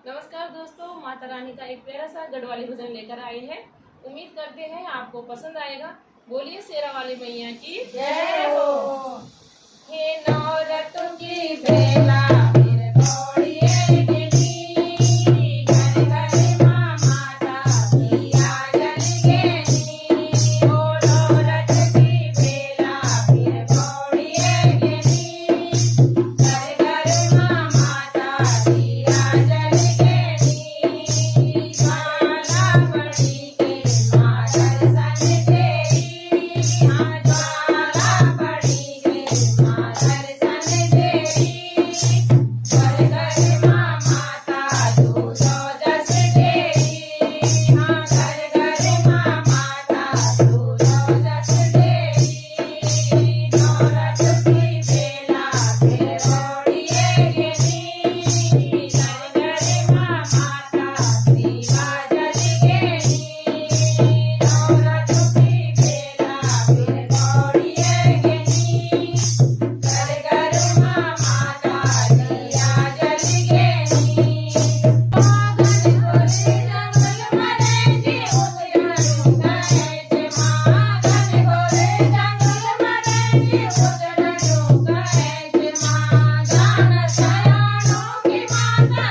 नमस्कार दोस्तों, माता रानी का एक प्यारा सा गढ़वाली भजन लेकर आए हैं। उम्मीद करते हैं आपको पसंद आएगा। बोलिए शेरा वाली मैया की जय हो। हे नवरत्न की बेला फिर दौड़िए गिनी, घर घर माँ माता दिया जल गेनी। ओ नवरत्न की बेला फिर दौड़िए गिनी, घर घर माँ माता दिया जल गेनी। ज्वाला पड़ी के माँ दर्शन देई, हाँ ज्वाला पड़ी के माँ दर्शन देई। घर घर माँ माता दूधो जस देई, हाँ घर घर माँ माता दूधो जस देई। नवरत्न की बेला फिर दौड़िए गिनी, घर घर माँ माता दिया जल गेनी। नवरत्न की बेला फिर दौड़िए गिनी, घर घर माँ माता दिया जल गेनी। घन घोरे जंगल मरे जी उजड़ू गए माँ, घन घोरे जंगल मरे जी उजड़ू गए माँ। जान सयानों की माता